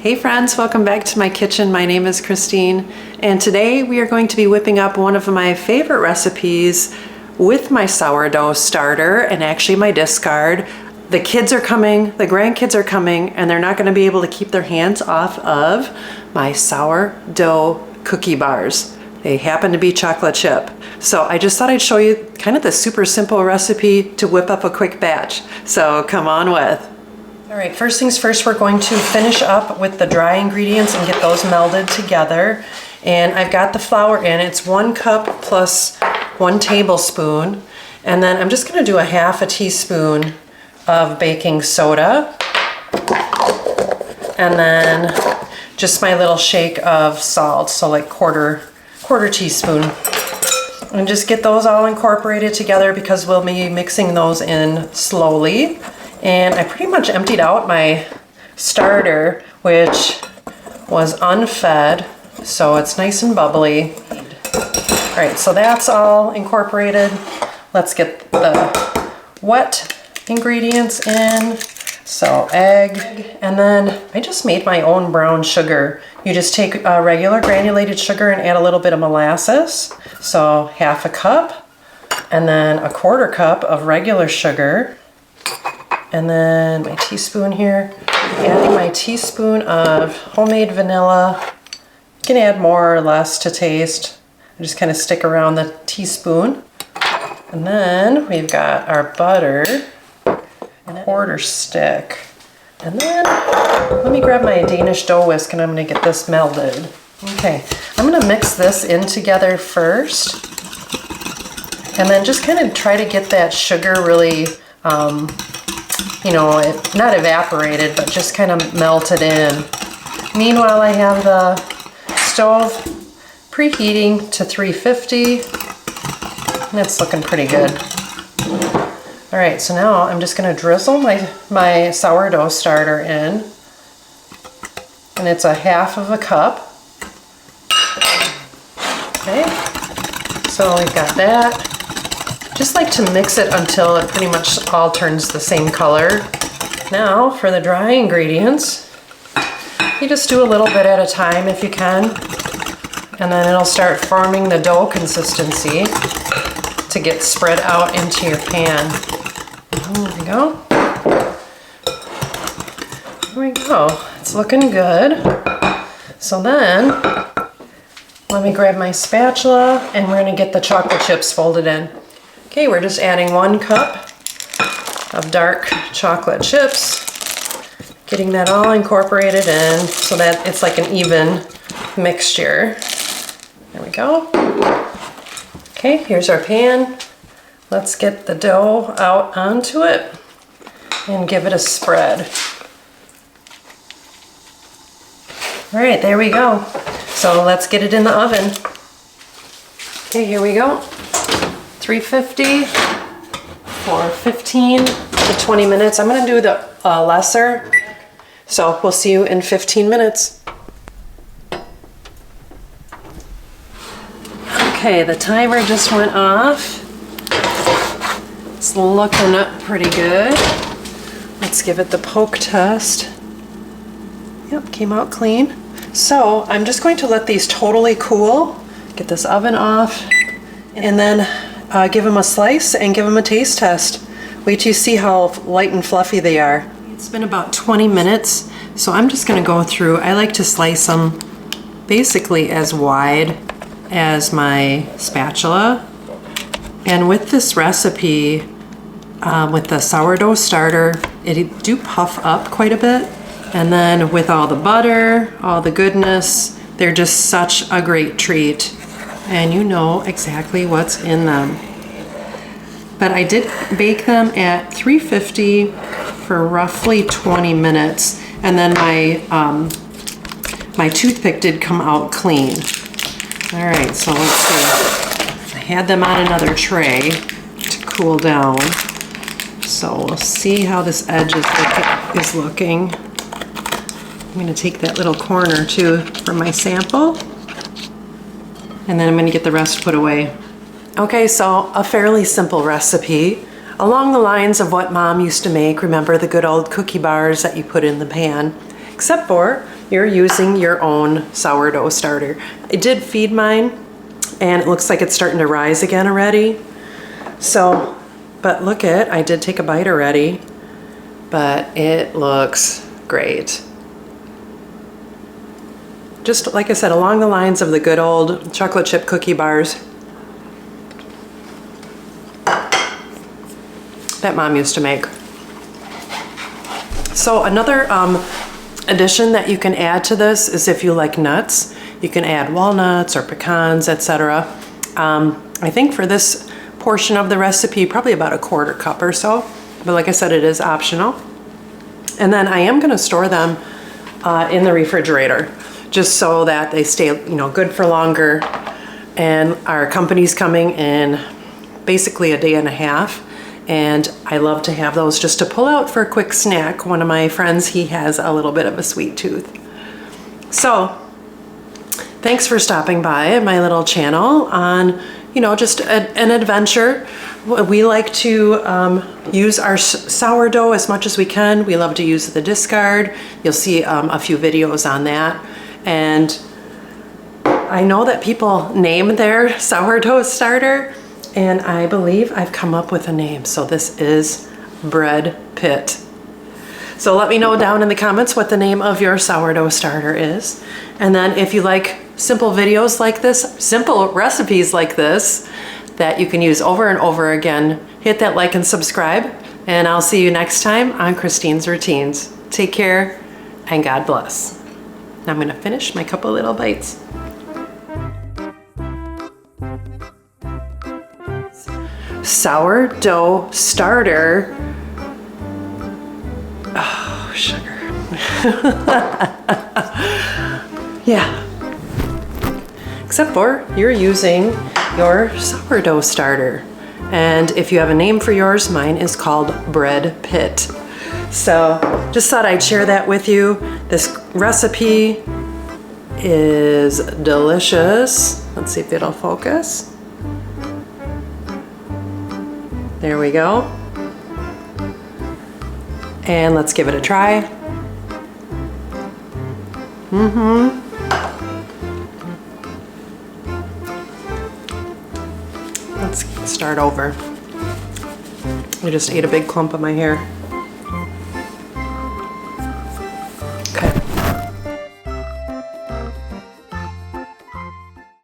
Hey friends, welcome back to my kitchen. My name is Christine, and today we are going to be whipping up one of my favorite recipes with my sourdough starter and actually my discard. The kids are coming, the grandkids are coming, and they're not going to be able to keep their hands off of my sourdough cookie bars. They happen to be chocolate chip. So I just thought I'd show you kind of the super simple recipe to whip up a quick batch. So come on with. All right, first things first, we're going to finish up with the dry ingredients and get those melded together. And I've got the flour in. It's 1 cup plus 1 tablespoon. And then I'm just gonna do a half a teaspoon of baking soda. And then just my little shake of salt, so like quarter teaspoon. And just get those all incorporated together because we'll be mixing those in slowly. And I pretty much emptied out my starter, which was unfed, so it's nice and bubbly. All right, so that's all incorporated. Let's get the wet ingredients in. So egg, and then I just made my own brown sugar. You just take regular granulated sugar and add a little bit of molasses. So half a cup, and then a 1/4 cup of regular sugar. And then my teaspoon here, adding my teaspoon of homemade vanilla. You can add more or less to taste. I just kind of stick around the teaspoon. And then we've got our butter, a 1/4 stick. And then let me grab my Danish dough whisk and I'm gonna get this melded. Okay, I'm gonna mix this in together first. And then just kind of try to get that sugar really, you know, not evaporated, but just kind of melted in. Meanwhile, I have the stove preheating to 350, and it's looking pretty good. All right, so now I'm just gonna drizzle my sourdough starter in, and it's a half of a cup. Okay, so we've got that. Just like to mix it until it pretty much all turns the same color. Now for the dry ingredients, you just do a little bit at a time if you can, and then it'll start forming the dough consistency to get spread out into your pan. There we go. There we go. It's looking good. So then, let me grab my spatula and we're gonna get the chocolate chips folded in. Okay, we're just adding 1 cup of dark chocolate chips, getting that all incorporated in so that it's like an even mixture. There we go. Okay, here's our pan. Let's get the dough out onto it and give it a spread. All right, there we go. So let's get it in the oven. Okay, here we go. 350 for 15 to 20 minutes. I'm gonna do the lesser, so we'll see you in 15 minutes. Okay, the timer just went off. It's looking up pretty good. Let's give it the poke test. Yep, came out clean. So I'm just going to let these totally cool, get this oven off, and then give them a slice and give them a taste test. Wait till you see how light and fluffy they are. It's been about 20 minutes, so I'm just gonna go through. I like to slice them basically as wide as my spatula. And with this recipe, with the sourdough starter, it do puff up quite a bit. And then with all the butter, all the goodness, they're just such a great treat. And you know exactly what's in them. But I did bake them at 350 for roughly 20 minutes, and then my toothpick did come out clean. All right, so let's see. I had them on another tray to cool down, so we'll see how this edge is looking. I'm gonna take that little corner too for my sample. And then I'm gonna get the rest put away. Okay, so a fairly simple recipe along the lines of what Mom used to make. Remember the good old cookie bars that you put in the pan, except for you're using your own sourdough starter. I did feed mine and it looks like it's starting to rise again already. So, but look at, I did take a bite already, but it looks great. Just like I said, along the lines of the good old chocolate chip cookie bars that Mom used to make. So another addition that you can add to this is if you like nuts, you can add walnuts or pecans, etc. I think for this portion of the recipe, probably about a 1/4 cup or so. But like I said, it is optional. And then I am gonna store them in the refrigerator just so that they stay, you know, good for longer. And our company's coming in basically a day and a half. And I love to have those just to pull out for a quick snack. One of my friends, he has a little bit of a sweet tooth. So thanks for stopping by my little channel on, you know, just an adventure. We like to use our sourdough as much as we can. We love to use the discard. You'll see a few videos on that. And I know that people name their sourdough starter, and I believe I've come up with a name. So this is Bread Pit. So let me know down in the comments what the name of your sourdough starter is. And then if you like simple videos like this, simple recipes like this, that you can use over and over again, hit that like and subscribe. And I'll see you next time on Christine's Routines. Take care and God bless. Now I'm gonna finish my couple little bites. Sourdough starter. Oh, sugar. Yeah. Except for you're using your sourdough starter. And if you have a name for yours, mine is called Bread Pit. So just thought I'd share that with you. This recipe is delicious. Let's see if it'll focus. There we go. And let's give it a try. Let's start over. I just ate a big clump of my hair.